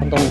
Itong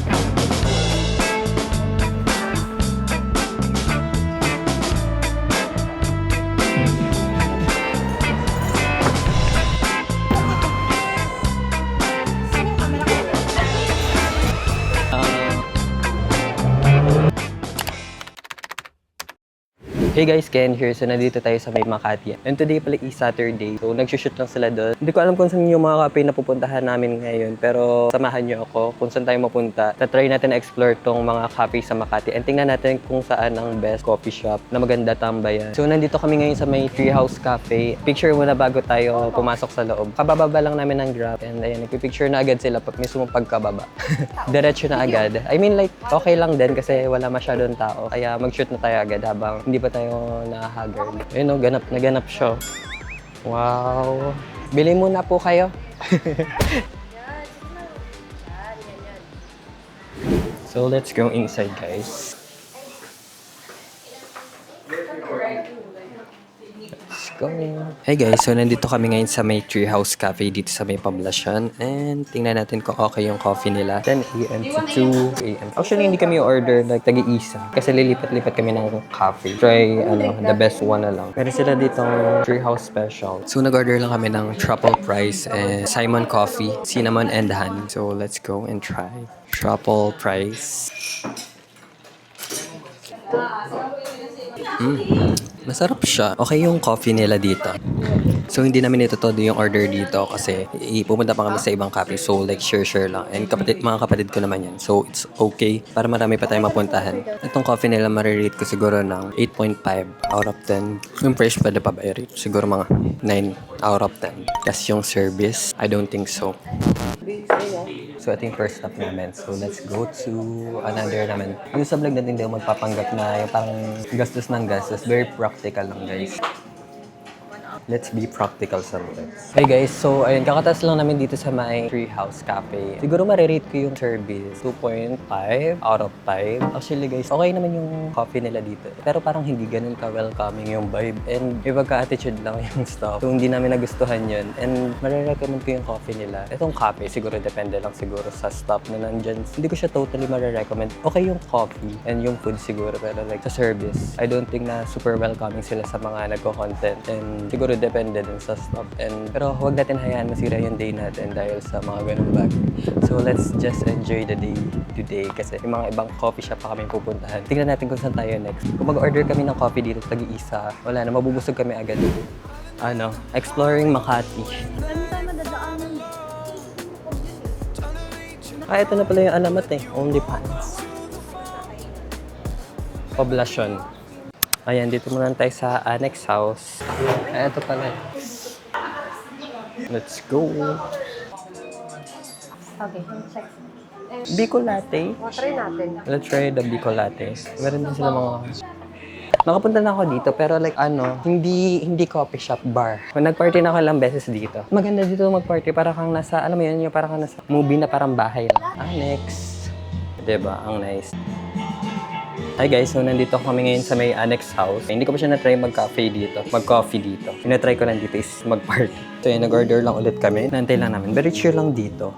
Hey guys, Ken here. So, nandito tayo sa may Makati. And today pala is Saturday. So, nagsushoot lang sila doon. Hindi ko alam kung saan yung mga cafe na pupuntahan namin ngayon. Pero, samahan nyo ako kung saan tayo mapunta. Tatry natin explore tong mga cafe sa Makati. And tingnan natin kung saan ang best coffee shop na maganda tambayan. So, nandito kami ngayon sa may Treehouse Cafe. Picture muna bago tayo pumasok sa loob. Kabababa lang namin ng Grab. And ayan, nagpipicture na agad sila pag mismo pagkababa. Diretso na agad. I mean like, okay lang din kasi wala masyadong tao. Kaya mag-shoot na tayo agad habang hindi pa tayo nahaggard. Ayun o, ganap siya. Wow! Bili muna po kayo. So, let's go inside, guys. Let's go. Hey guys, so nandito kami ngayon sa may Treehouse Cafe dito sa may Poblacion. And tingnan natin kung okay yung coffee nila. 10 a.m. to 2 a.m. Actually, hindi kami order like tagi-isa. Kasi lilipat-lipat kami ng coffee. Try, the best one na lang. Pero sila ditong Treehouse Special. So, nag-order lang kami ng Truffle Fries and Simon Coffee, Cinnamon and Honey. So, let's go and try. Truffle Fries. Masarap siya. Okay yung coffee nila dito. So, hindi namin ito todo yung order dito kasi pupunta pa kami sa ibang cafe. So, like, share lang. And mga kapatid ko naman yan. So, it's okay para marami pa tayong mapuntahan. Itong coffee nila, marirate ko siguro ng 8.5 out of 10. Yung price pwede pa ba i-rate? Siguro mga 9 out of 10. Kasi yung service, I don't think so. So, ito yung first stop namin. So, let's go to another naman. Yung sa vlog natin, hindi ako magpapanggap na yung parang gastos ng gastos. Very practical lang, guys. Let's be practical sometimes. Hey guys, so ayun, kakatas lang namin dito sa my Treehouse Cafe. Siguro marirate ko yung service 2.5 out of 5. Actually guys, okay naman yung coffee nila dito. Pero parang hindi ganun ka-welcoming yung vibe. And iba ka-attitude lang yung stuff. So hindi namin nagustuhan yun. And marirecommend ko yung coffee nila. Itong cafe, siguro depende lang siguro sa staff na nandyan. Hindi ko siya totally marirecommend. Okay yung coffee and yung food siguro. Pero like sa service, I don't think na super welcoming sila sa mga nagko-content. And siguro depende din sa staff. Pero huwag natin hayaan masira yung day natin dahil sa mga ganung bagay. So let's just enjoy the day today kasi yung mga ibang coffee shop pa kami pupuntahan. Tingnan natin kung saan tayo next. Kung mag-order kami ng coffee dito tag-iisa, wala na, mabubusog kami agad. Exploring Makati. Ito na pala yung alamat OnlyFans. Poblacion. Ayan, dito muna tayo sa Annex House. Ito pala. Let's go. Okay, check. Bicol Latte. Try natin. Let's try the Bicol Latte. Meron din sila mga... Nakapunta na ako dito, pero like hindi coffee shop, bar. Nag-party na ako ilang beses dito. Maganda dito mag-party, para kang nasa, alam mo yun, yung para kang nasa movie na parang bahay lang. Annex. Diba? Ang nice. Hi guys, so nandito kami ngayon sa may Annex House. Hindi ko pa siya na-try mag-coffee dito. Tinatry ko lang dito is mag-party. So yun, nag-order lang ulit kami. Nantay lang namin. Very chill lang dito.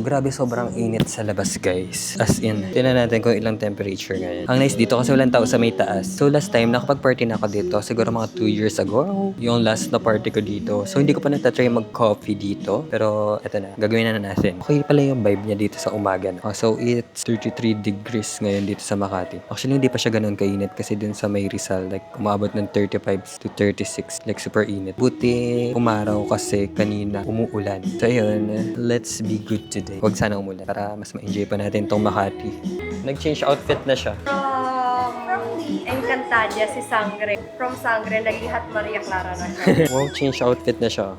Grabe, sobrang init sa labas, guys. As in, tingnan natin kung ilang temperature ngayon. Ang nice dito kasi walang tao sa may taas. So last time, nakapag-party na ako dito. Siguro mga 2 years ago. Yung last na party ko dito. So hindi ko pa natatry mag-coffee dito. Pero eto na, gagawin na natin. Okay pala yung vibe niya dito sa umaga. So it's 33 degrees ngayon dito sa Makati. Actually, hindi pa siya ganun kainit kasi dun sa may Rizal, like umabot ng 35 to 36. Like super init. Buti umaraw kasi kanina umuulan. So ayun, let's be good today. Huwag sana umulan para mas ma-enjoy pa natin tong Makati. Nag-change outfit na siya. From Encantadia, si Sangre. From Sangre, naglihat Maria Clara na siya. Wow, change outfit na siya.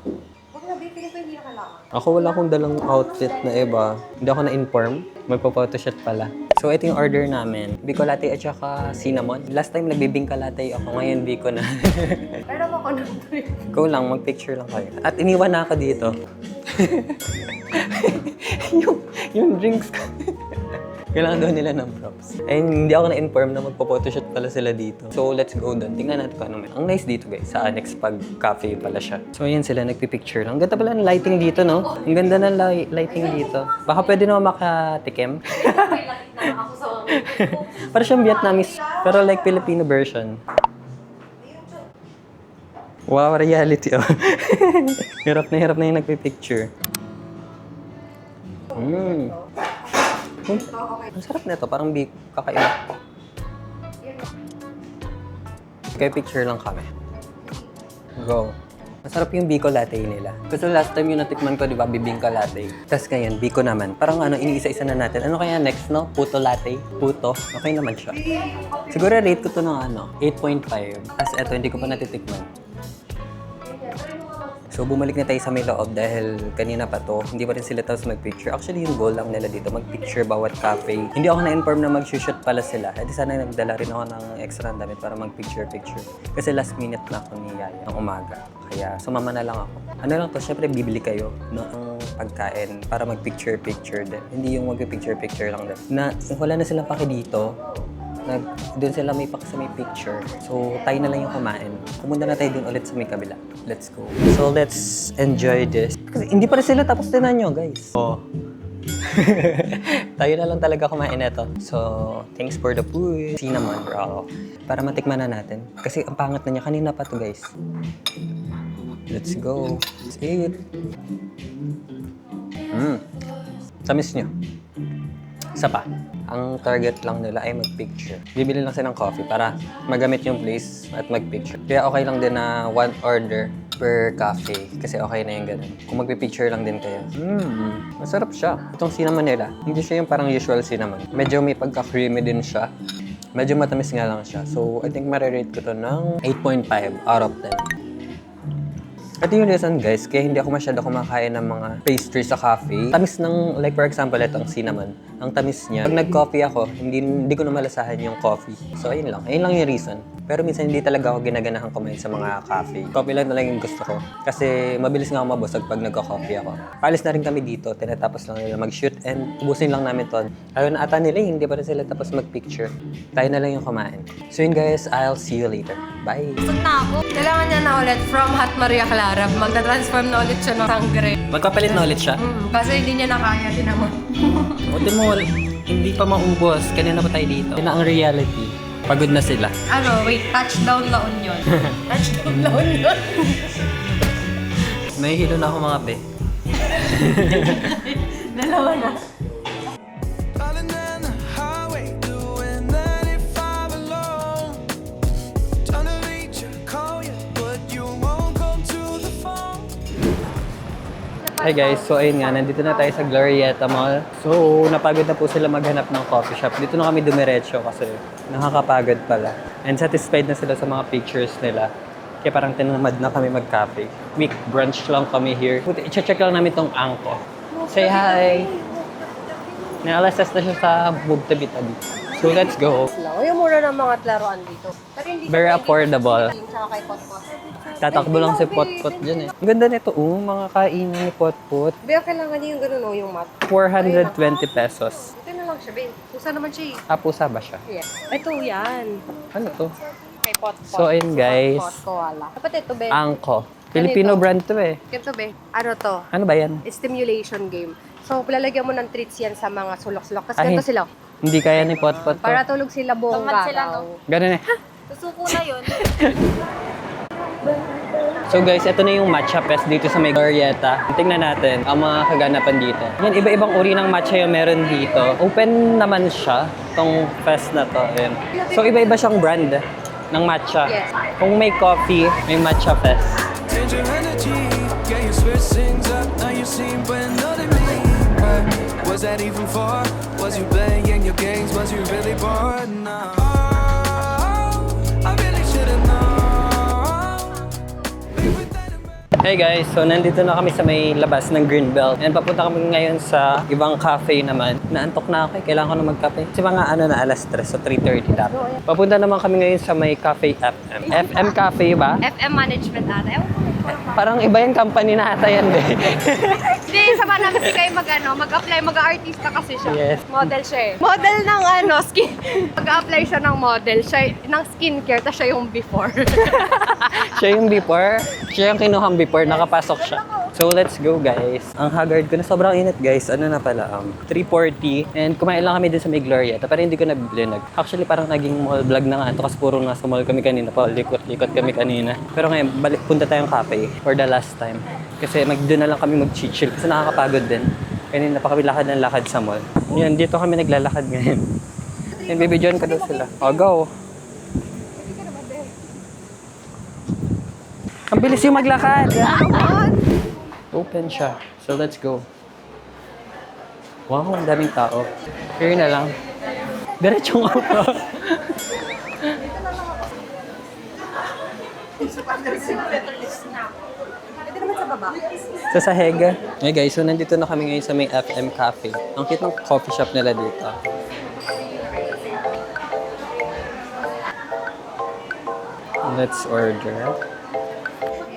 Huwag na, bibigyan ko hindi na kailangan. Ako wala akong dalang outfit na iba. Hindi ako na-inform. Magpa-photoshoot pala. So, ito yung order namin. Bicol Latte at saka cinnamon. Last time nagbibingka latte ako. Ngayon, Bico na. Pero ako na Go lang, mag-picture lang kayo. At iniwan na ako dito. yung drinks ko. Kailangan daw nila ng props. And hindi ako na-inform na magpo-photoshoot pala sila dito. So, let's go doon. Tingnan natin kung ano may. Ang nice dito guys, sa Annex pag cafe pala siya. So, ayan sila, nagpipicture lang. Ang ganda pala ng lighting dito, no? Ang ganda ng lighting dito. Baka pwede naman makatikim. Para siyang Vietnamese, pero like Filipino version. Wow, reality oh. Hirap na yung nagpipicture. Ang sarap nito, parang kakaiba. Kaya picture lang kami. Go. Masarap yung Biko latte nila. Kasi last time yung natikman ko, di ba, bibingka latte. Tapos ngayon, Biko naman. Parang iniisa-isa na natin. Ano kaya next, no? Puto latte. Puto. Okay naman siya. Siguro rate ko to ng 8.5. Tapos eto, hindi ko pa natitikman. So, bumalik na tayo sa may loob dahil kanina pa to, hindi pa rin sila tapos mag-picture. Actually, yung goal lang nila dito, mag-picture bawat cafe. Hindi ako na-inform na mag-shoot pala sila. At sana nagdala rin ako ng extra na damit para mag-picture-picture. Kasi last minute na ako ni Yaya ng umaga. Kaya sumama na lang ako. Ano lang to, syempre bibili kayo ng pagkain para mag-picture-picture din. Hindi yung mag-picture-picture lang din. Na wala na silang paki dito. Doon sila may sa may picture. So, tayo na lang yung kumain. Pumunta na tayo doon ulit sa may kabila. Let's go. So, let's enjoy this. Kasi hindi pa rin sila tapos tinan nyo, guys. Oh. Tayo na lang talaga kumain nito. So, thanks for the food. Cinnamon roll. Para matikman na natin. Kasi ang pangat na niya. Kanina pa to, guys. Let's go. Let's eat. Tamis nyo. Isa pa. Ang target lang nila ay mag-picture. Bibili lang sila ng coffee para magamit yung place at mag-picture. Kaya okay lang din na one order per cafe kasi okay na yung ganun. Kung magpipicture lang din kayo. Masarap siya. Itong cinnamon nila, hindi siya yung parang usual cinnamon. Medyo may pagka-creamy din siya. Medyo matamis nga lang siya. So, I think marirate ko to ng 8.5 out of 10. Ito yung reason guys, kaya hindi ako masyado kumakain ng mga pastries sa cafe. Tamis ng, like for example, itong cinnamon. Ang tamis niya. Pag nag-coffee ako, hindi ko na malasahan yung coffee. So ayun lang yung reason. Pero minsan hindi talaga ako ginaganahan kumain sa mga cafe. Coffee lang na lang yung gusto ko. Kasi mabilis nga ako mabusog pag nagko-coffee ako. Palis na rin kami dito, tinatapos lang nila mag-shoot and ubusin lang namin to. Ayaw na ata nila, hindi pa rin sila tapos mag-picture. Tayo na lang yung kumain. So yun guys, I'll see you later. Bye! Kailangan niya na ulit from Hot Maria Clara. Magta-transform na ulit siya ng sangre. Magpapalit na ulit siya? Kasi hindi niya na kaya, tinamo. Buti mo, hindi pa maubos. Kanina pa tayo dito. Yun ang reality. Pagod na sila. Wait, touchdown La Union. Touchdown La Union. May hilo na ako mga be. Dalawa na. Darling, down the highway, doing 95 alone. Trying to reach you, call you, but you won't come to the phone. Hi guys, so ayun nga, nandito na tayo sa Glorieta Mall. So, napagod na po sila maghanap ng coffee shop. Dito na kami dumiretso kasi nakakapagod pala. And satisfied na sila sa mga pictures nila. Kaya parang tinamad na kami mag-cafe. Quick brunch lang kami here. I-check lang namin tong Angko. Say hi! Nalassess na siya sa Move Tabi-Tabi. So, let's go. Yung mura ng mga laruan dito. Pero hindi Very affordable. Tsaka kay Potpot. Tatakbo lang si Potpot dyan eh. Ang ganda nito, mga kainan ni Potpot. Pero kailangan niya yung gano'n, yung mat. 420 pesos. Ito na lang siya, babe. Pusa naman siya eh. Pusa ba siya? Yes. Ito yan. Ano to? Kay Potpot. So, ayun guys. Potpot, koala. Dapat ito, babe. Angko. Filipino brand to eh. Ito, babe. Ano to? Ano ba yan? Stimulation game. So, lalagyan mo ng treats yan sa mga sulok-sulok. Tapos Ay. ganito sila. Hindi kaya ni Potpot to. Para tulog sila buong araw. Ganun eh. Susuko na yun. So guys, ito na yung matcha fest dito sa may Glorieta. Tingnan natin ang mga kaganapan dito. Yan, iba-ibang uri ng matcha yung meron dito. Open naman siya, tong fest na to. Ayan. So iba-iba siyang brand ng matcha. Yes. Kung may coffee, may matcha fest. Change your energy, yeah, you switch things up. Now you seem brand new to me. Was that even for? Was you playing your games? Was you really bored? No. I really should've known. Hey guys, so nandito na kami sa may labas ng Greenbelt. And papunta kami ngayon sa ibang cafe naman. Naantok na ako, kailangan ko na magkape. Kasi mga na alas 3, so 3:30 dapat. Papunta naman kami ngayon sa may Cafe FM. FM Cafe ba? FM management ata. Ewan ko Parang iba yung company na ata yan, be. Hindi, sama na kasi kayo mag-apply, mag-artista kasi siya. Yes. Model siya eh. Model ng skin. Mag-apply siya ng model, siya ng skincare, tapos siya yung before. Siya yung before. Siya yung kinuhang before. Nakapasok siya. So, let's go, guys. Ang haggard ko na sobrang init, guys. Ano na pala, 3:40. And kumain lang kami din sa may Glorieta. Pero hindi ko nabiblinag. Actually, parang naging mall vlog na nga ito kasi puro nasa mall kami kanina. Likot-likot kami kanina. Pero ngayon, punta tayong cafe for the last time. Kasi doon na lang kami mag-chill kasi nakakapagod din. Kanina pa kami lakad ng lakad sa mall. Yan, dito kami naglalakad ngayon. And bibidyoan ka daw sila. Oh, go! Ang bilis yung maglakad! Open siya. So, let's go. Wow, ang daming tao. Here na lang. Diretsong auto. Sa Sahega. Hey guys, so nandito na kami ngayon sa may FM Cafe. Ang cute ng coffee shop nila dito. Let's order.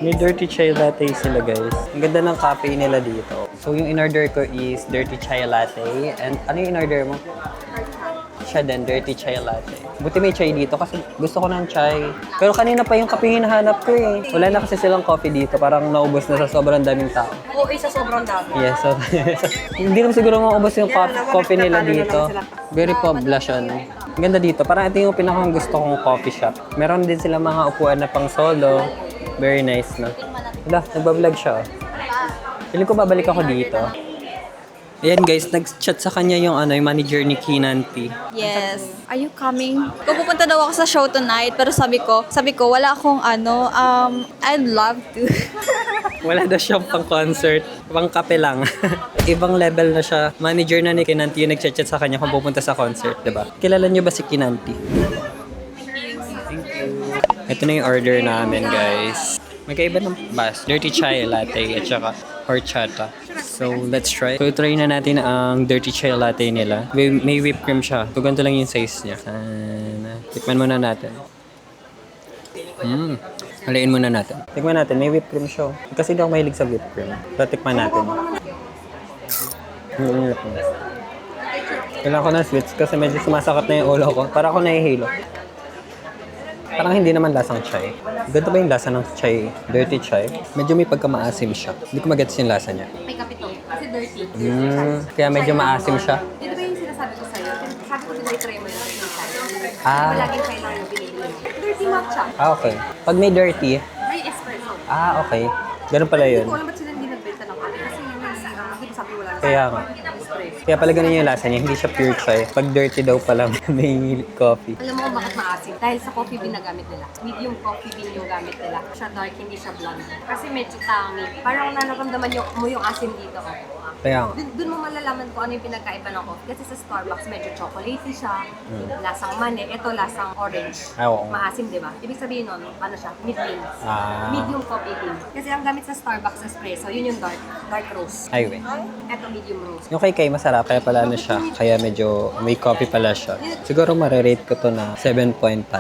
May dirty chai latte sila, guys. Ang ganda ng cafe nila dito. So, yung in-order ko is dirty chai latte. And ano yung in-order mo? Siya din, dirty chai latte. Buti may chai dito kasi gusto ko ng chai. Pero kanina pa yung kape hinahanap ko eh. Wala na kasi silang coffee dito. Parang naubos na sa sobrang daming tao. Oo, isa sobrang dami. Yes, so, hindi naman siguro maubos yung coffee nila dito. Very poblacion. Ang ganda dito. Parang ito yung pinakang gusto kong coffee shop. Meron din sila mga upuan na pang solo. Very nice, no? Wala, nagbablog siya. Feeling ko babalik ako dito. Ayan guys, nag-chat sa kanya yung yung manager ni Keenan P. Yes. Are you coming? Kung pupunta daw ako sa show tonight, pero sabi ko, wala akong I'd love to. Wala daw siyang pang concert, pang kape lang. Ibang level na siya. Manager na ni Keenan P yung nag-chat sa kanya kung pupunta sa concert, diba? Kilala niyo ba si Keenan P? Ito na yung order namin, guys. Magkaiba ng bus. Dirty chai latte at saka horchata. So, let's try. So, try na natin ang dirty chai latte nila. May whipped cream siya. So, ganito lang yung size niya. Tikman muna natin. Halayin muna natin. Tikman natin. May whipped cream siya. Kasi hindi ako mahilig sa whipped cream. So, tikman natin. Kailangan ko ng sweets kasi medyo sumasakit na yung ulo ko. Para ako nahihilo. Parang hindi naman lasang chai. Ganito ba yung lasa ng chai? Dirty chai? Medyo may pagkamaasim siya. Hindi ko magets yung lasa niya. May kapito. Kasi dirty. Kaya medyo maasim siya. Dito ba yung sinasabi ko sa'yo? Sabi ko sila i-try mo yung dirty. Ah. Laging kailangan yung binili mo. Dirty matcha. Okay. Pag may dirty, May espresso. okay. Ganun pala yun. Hindi ko alam ba't sila hindi nagbenta ng kape. Kasi yun yung sabi wala na Kaya nga. espresso. Kaya pala ganun yung lasa niya. Hindi siya pure chai. Pag dirty daw pala may coffee. Alam mo kung bakit maasim? Dahil sa coffee bean na gamit nila. Medium coffee bean yung gamit nila. Siya dark, hindi siya blonde. Kasi medyo tangy. Parang nararamdaman mo yung asim dito. Kaya nga. Doon mo malalaman kung ano yung pinagkaiba ng coffee. Kasi sa Starbucks, medyo chocolatey siya. Lasang mani. Ito, lasang orange. Oo. Maasim, di ba? Ibig sabihin nun, ano siya? Mid-beans. Medium coffee bean. Kasi ang gamit sa Starbucks espresso, yun yung dark roast. Highway. Ito, medium roast. Yung kay masarap, kaya pala ano siya. Kaya medyo may coffee pala siya. Siguro marirate ko to na 7.5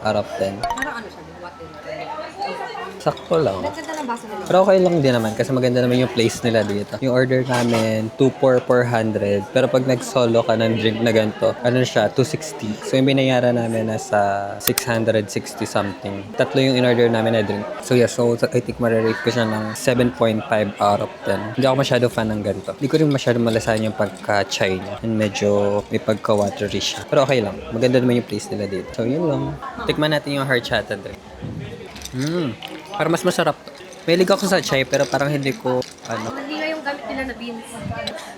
out of 10. Parang ano siya? What is it? Sakto lang. Ganda ng baso nila. Pero okay lang din naman kasi maganda naman yung place nila dito. Yung order namin, 2,400. Pero pag nag-solo ka ng drink na ganito, ano siya, 260. So yung binayaran namin nasa 660 something. Tatlo yung in-order namin na drink. So yeah, so I think marirate ko siya ng 7.5 out of 10. Hindi ako masyado fan ng ganito. Hindi ko rin masyado malasahan yung pagka-chai niya. And medyo may pagka-watery siya. Pero okay lang. Maganda naman yung place nila dito. So yun lang. Tikman natin yung horchata drink. Parang mas masarap to. Mahilig ako sa chai pero parang hindi ko Hindi nga yung gamit nila na beans.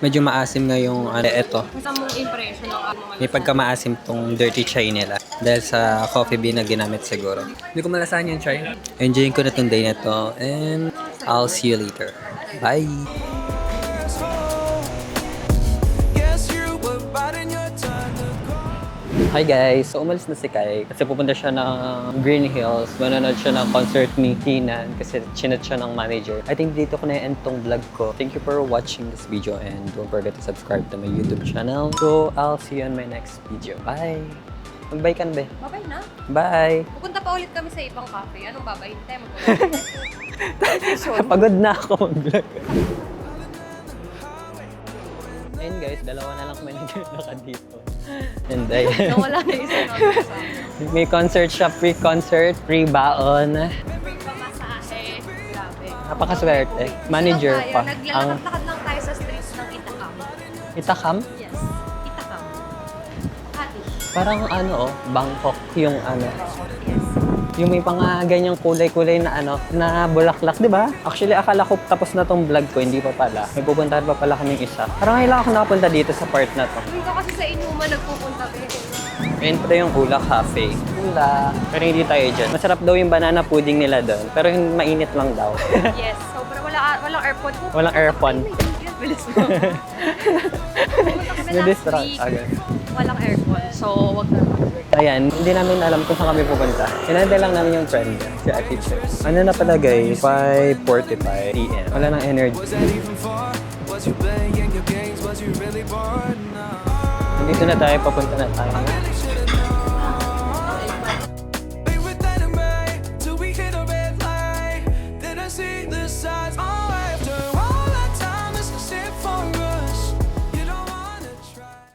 medyo maasim nga yung eto. Sa mong impression ng ano May pagkamaasim tong dirty chai nila dahil sa coffee bean na ginamit siguro. Hindi ko malasahan yung chai. Enjoying ko na tong day na to and I'll see you later. Bye! Guess you were biding your time to go. Hi guys! So umalis na si Kai kasi pupunta siya ng Green Hills. Manonood siya ng concert ni Keenan kasi chinat siya ng manager. I think dito ko na-end tong vlog ko. Thank you for watching this video and don't forget to subscribe to my YouTube channel. So I'll see you on my next video. Bye! Mag-bye ka na, be. Babay na. Bye! Pupunta pa ulit kami sa ibang cafe. Anong babay? Hintay mo. Pagod na ako mag-vlog. Ayun guys, dalawa na lang kami naglalakad dito. And ayun. Wala na isa May concert siya, pre-concert, pre-baon. pamasahe. Grabe. Napakaswerte. Manager pa. Ang Naglalakad lang tayo sa streets ng Itakam. Itakam? Yes. Itakam. Ati. Parang ano Bangkok yung ano. Yes. Yung may mga ganyang kulay-kulay na ano, na bulaklak, di ba? Actually, akala ko tapos na tong vlog ko, hindi pa pala. May pupuntahan pa pala kaming isa. Parang kailangan ako nakapunta dito sa part na to. Hindi ka kasi sa Inuma nagpupunta kayo. Ayun pa yung Ula Cafe. Ula. Pero hindi tayo dyan. Masarap daw yung banana pudding nila doon. Pero yung mainit lang daw. Yes. Sobrang walang airport. Walang aircon. Bilis mo. Pumunta kami last Na-distract week. agad. Walang aircon. So, wag na. Ayan, hindi namin alam kung saan kami pupunta. Sinanda lang namin yung friend si Ate Che. Ano na pala guys? 5:45 p.m. Wala nang energy. Was that even far? Was you playing your games? Was you really bored? No. Dito na tayo, papunta na tayo.